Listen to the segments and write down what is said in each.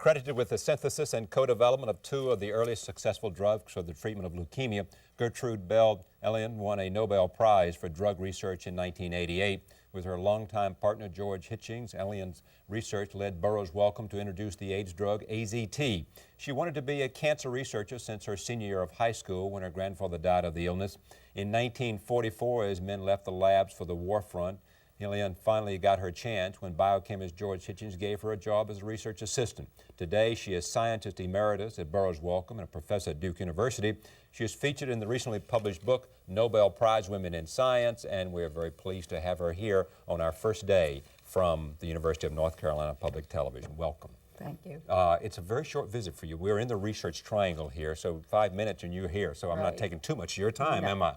Credited with the synthesis and co-development of two of the earliest successful drugs for the treatment of leukemia, Gertrude B. Elion won a Nobel Prize for drug research in 1988. With her longtime partner George Hitchings, Elion's research led Burroughs Wellcome to introduce the AIDS drug AZT. She wanted to be a cancer researcher since her senior year of high school when her grandfather died of the illness. In 1944, as men left the labs for the war front, Elion finally got her chance when biochemist George Hitchings gave her a job as a research assistant. Today, she is scientist emeritus at Burroughs Wellcome and a professor at Duke University. She is featured in the recently published book, Nobel Prize Women in Science, and we're very pleased to have her here on our first day from the University of North Carolina Public Television. Welcome. Thank you. It's a very short visit for you. We're in the research triangle here, so 5 minutes and you're here, so I'm not taking too much of your time, am I?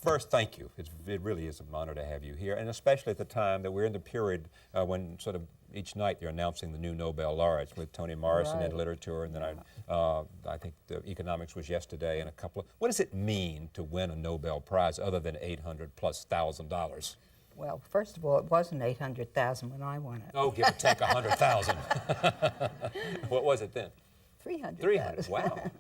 First, thank you. It really is an honor to have you here, and especially at the time that we're in the period when sort of each night they're announcing the new Nobel laureates with Toni Morrison in literature, and then I think the economics was yesterday, and a couple of. What does it mean to win a Nobel Prize other than $800,000+? Well, first of all, it wasn't $800,000 when I won it. Oh, give or take 100,000. What was it then? 300. 300. Wow.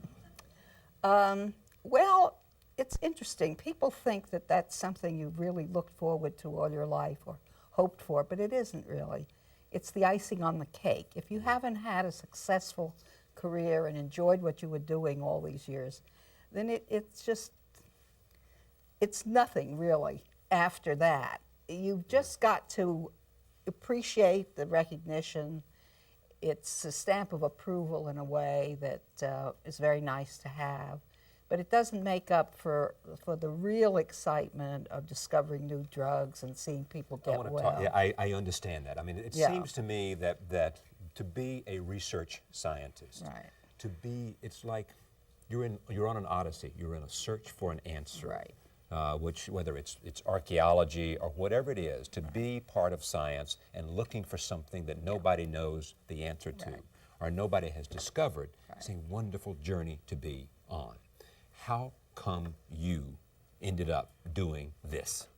Well, it's interesting. People think that that's something you really looked forward to all your life or hoped for, but it isn't really. It's the icing on the cake. If you haven't had a successful career and enjoyed what you were doing all these years, then it's nothing really after that. You've just got to appreciate the recognition. It's a stamp of approval in a way that is very nice to have. But it doesn't make up for the real excitement of discovering new drugs and seeing people get well. Yeah, I understand that. I mean, it seems to me that to be a research scientist, it's like you're on an odyssey. You're in a search for an answer. Right. Which, whether it's archaeology or whatever it is, to be part of science and looking for something that nobody knows the answer to or nobody has discovered, it's a wonderful journey to be on. How come you ended up doing this?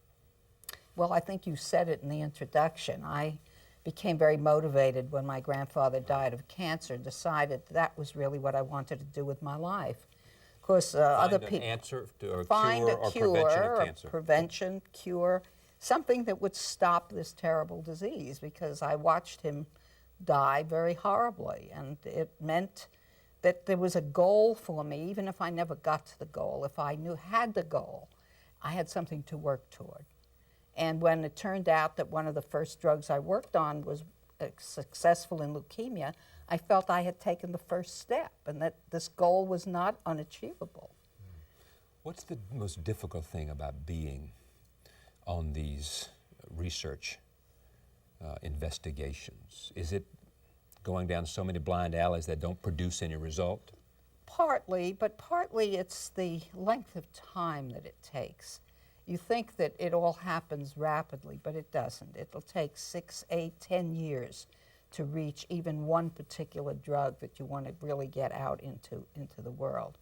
Well, I think you said it in the introduction. I became very motivated when my grandfather died of cancer and decided that was really what I wanted to do with my life. Of course, other people answer to, or find cure a or cure, prevention of cancer. Prevention, cure, something that would stop this terrible disease, because I watched him die very horribly, and it meant that there was a goal for me, even if I never got to the goal. If I had the goal, I had something to work toward. And when it turned out that one of the first drugs I worked on was successful in leukemia, I felt I had taken the first step and that this goal was not unachievable. What's the most difficult thing about being on these research investigations? Is it going down so many blind alleys that don't produce any result? Partly, but partly it's the length of time that it takes. You think that it all happens rapidly, but it doesn't. It'll take 6, 8, 10 years to reach even one particular drug that you want to really get out into the world.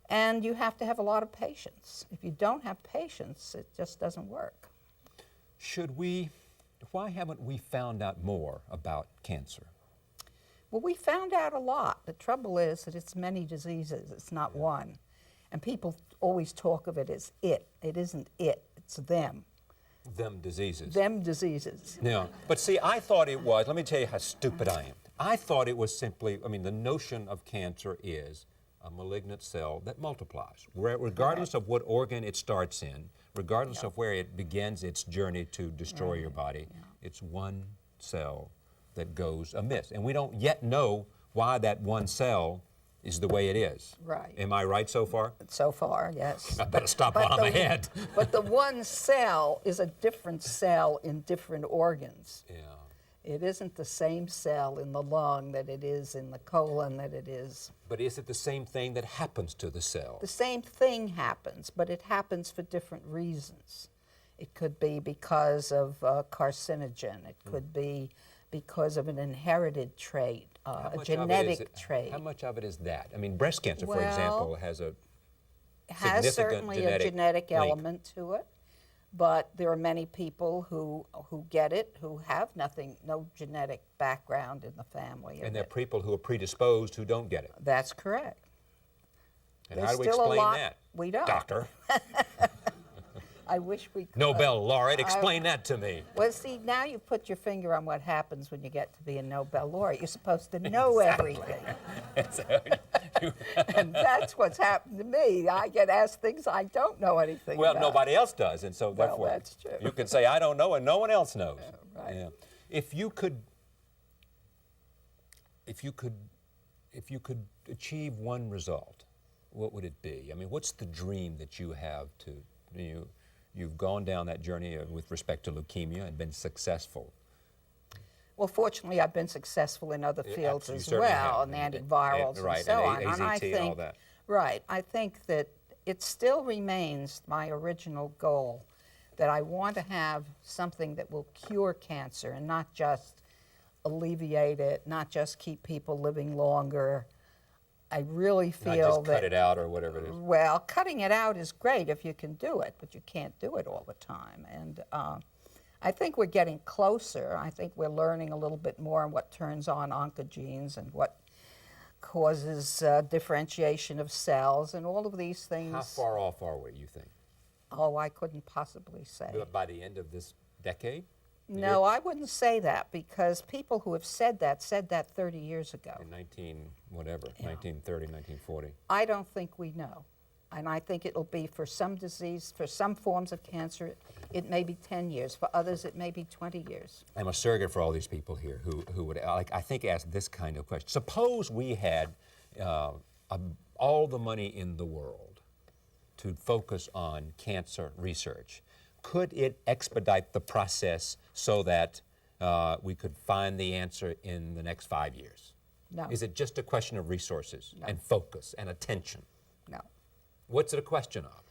And you have to have a lot of patience. If you don't have patience, it just doesn't work. Why haven't we found out more about cancer? Well, we found out a lot. The trouble is that it's many diseases, it's not one. And people always talk of it as it. It isn't it, it's them. Them diseases. Them diseases. Yeah, but see, I thought it was, let me tell you how stupid I am. I thought it was simply, the notion of cancer is a malignant cell that multiplies, regardless of what organ it starts in, regardless of where it begins its journey to destroy your body. It's one cell that goes amiss. And we don't yet know why that one cell is the way it is. Right. Am I right so far? So far, yes. I better stop while I'm ahead. But the one cell is a different cell in different organs. Yeah. It isn't the same cell in the lung that it is in the colon that it is. But is it the same thing that happens to the cell? The same thing happens, but it happens for different reasons. It could be because of carcinogen. It could be because of an inherited trait, a genetic trait. How much of it is that? Breast cancer, for example, has a has certainly a genetic link. element to it. But there are many people who get it, who have no genetic background in the family. And there are people who are predisposed who don't get it. That's correct. And There's how do we still a explain lot that? We don't. Doctor, I wish we could. Nobel laureate, explain that to me. Well, see, now you put your finger on what happens when you get to be a Nobel laureate. You're supposed to know everything. And that's what's happened to me. I get asked things I don't know anything Well, about. nobody else does, and so Well, therefore that's true. you can say, I don't know, and no one else knows. Right. Yeah. If you could achieve one result, what would it be? I mean, what's the dream that you have you've gone down that journey with respect to leukemia and been successful? Well, fortunately, I've been successful in other fields as certainly well, have. and antivirals Right, and so on. AZT And I think, and all that. right, I think that it still remains my original goal that I want to have something that will cure cancer and not just alleviate it, not just keep people living longer. I really feel Not just that cut it out or whatever it is. well, cutting it out is great if you can do it, but you can't do it all the time. And I think we're getting closer. I think we're learning a little bit more on what turns on oncogenes and what causes differentiation of cells and all of these things. How far off are we, you think? Oh, I couldn't possibly say. By the end of this decade? No, I wouldn't say that because people who have said that 30 years ago. In 1930, 1940. I don't think we know. And I think it'll be for some disease, for some forms of cancer, it may be 10 years. For others, it may be 20 years. I'm a surrogate for all these people here who would, I think, ask this kind of question. Suppose we had all the money in the world to focus on cancer research. Could it expedite the process so that we could find the answer in the next 5 years? No. Is it just a question of resources and focus and attention? No. What's it a question of?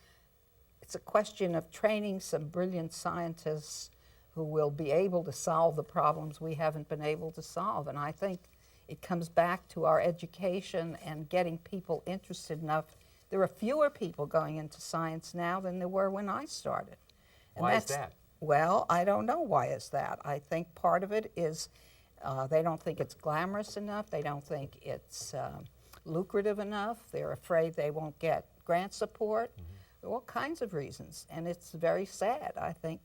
It's a question of training some brilliant scientists who will be able to solve the problems we haven't been able to solve. And I think it comes back to our education and getting people interested enough. There are fewer people going into science now than there were when I started. And Why is that? Well, I don't know why is that. I think part of it is they don't think it's glamorous enough. They don't think it's lucrative enough. They're afraid they won't get grant support. All kinds of reasons, and it's very sad. I think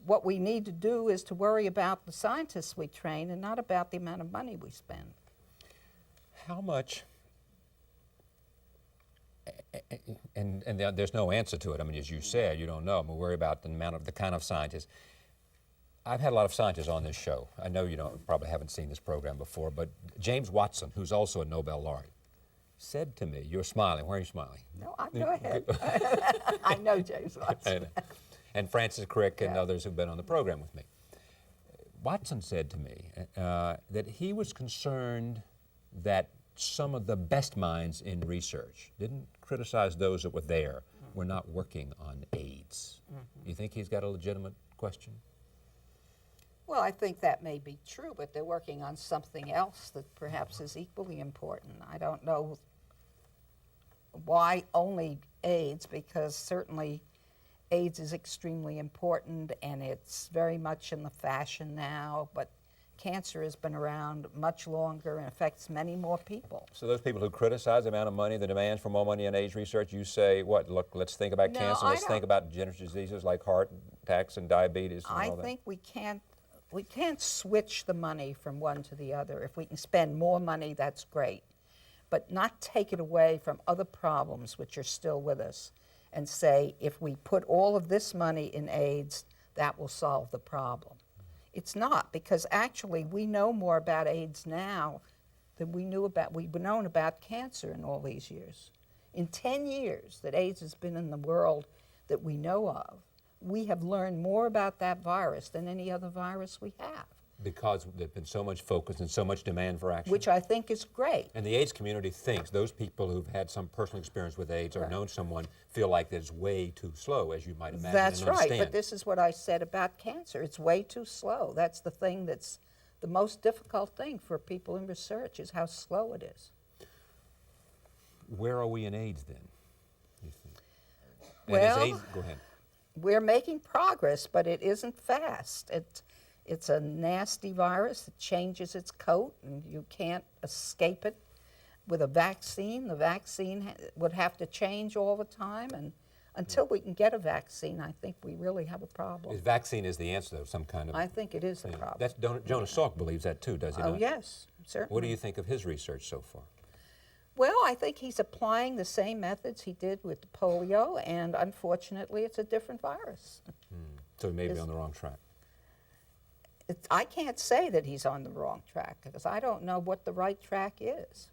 what we need to do is to worry about the scientists we train and not about the amount of money we spend. How much, and there's no answer to it. I mean, as you said, you don't know. We worry about the kind of scientists. I've had a lot of scientists on this show. I know you probably haven't seen this program before, but James Watson, who's also a Nobel laureate, said to me, you're smiling, why are you smiling? No, go ahead. I know James Watson. And Francis Crick and others who've been on the program with me. Watson said to me that he was concerned that some of the best minds in research didn't criticize those that were there, were not working on AIDS. You think he's got a legitimate question? Well, I think that may be true, but they're working on something else that perhaps is equally important. I don't know why only AIDS, because certainly AIDS is extremely important and it's very much in the fashion now, but cancer has been around much longer and affects many more people. So those people who criticize the amount of money, the demands for more money in AIDS research, you say, what, look, let's think about cancer, let's think about degenerative diseases like heart attacks and diabetes and all that? I think we can't switch the money from one to the other. If we can spend more money, that's great. But not take it away from other problems which are still with us and say, if we put all of this money in AIDS, that will solve the problem. It's not, because actually we know more about AIDS now than we've known about cancer in all these years. In 10 years that AIDS has been in the world that we know of, we have learned more about that virus than any other virus we have. Because there's been so much focus and so much demand for action. Which I think is great. And the AIDS community thinks those people who've had some personal experience with AIDS or known someone feel like it's way too slow, as you might imagine. That's and right, understand. but this is what I said about cancer. It's way too slow. That's the thing that's the most difficult thing for people in research, is how slow it is. Where are we in AIDS then, you think? Well, and is AIDS, go ahead. we're making progress, but it isn't fast. It's a nasty virus that changes its coat, and you can't escape it. With a vaccine, the vaccine would have to change all the time, and until we can get a vaccine, I think we really have a problem. The vaccine is the answer, though, some kind of... I think it is the problem. That's Jonas Salk believes that, too, does he not? Oh, yes, certainly. What do you think of his research so far? Well, I think he's applying the same methods he did with the polio, and unfortunately, it's a different virus. So he may be on the wrong track. I can't say that he's on the wrong track, because I don't know what the right track is.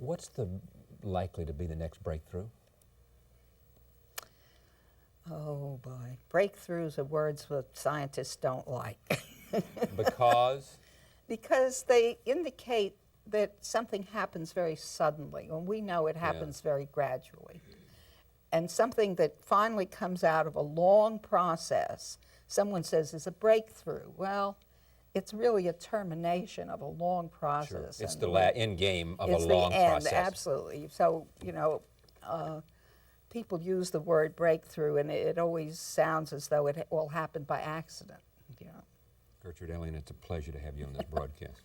What's likely to be the next breakthrough? Oh, boy. Breakthroughs are words that scientists don't like. Because? Because they indicate that something happens very suddenly, when we know it happens very gradually. And something that finally comes out of a long process, someone says is a breakthrough. Well, it's really a termination of a long process. Sure. It's the end game of a long process. It's the end, process. absolutely. So, you know, people use the word breakthrough, and it always sounds as though it all happened by accident. You know. Gertrude, Elion, it's a pleasure to have you on this broadcast.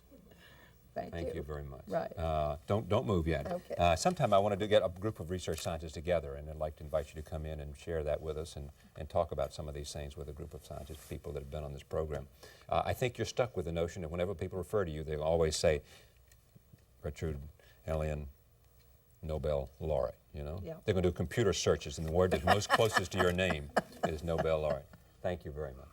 Thank you very much. Right. Don't move yet. Okay. Sometime I want to get a group of research scientists together, and I'd like to invite you to come in and share that with us and talk about some of these things with a group of scientists, people that have been on this program. I think you're stuck with the notion that whenever people refer to you, they'll always say, Gertrude, Elion, Nobel laureate, you know? Yeah. They're going to do computer searches, and the word that's most closest to your name is Nobel laureate. Thank you very much.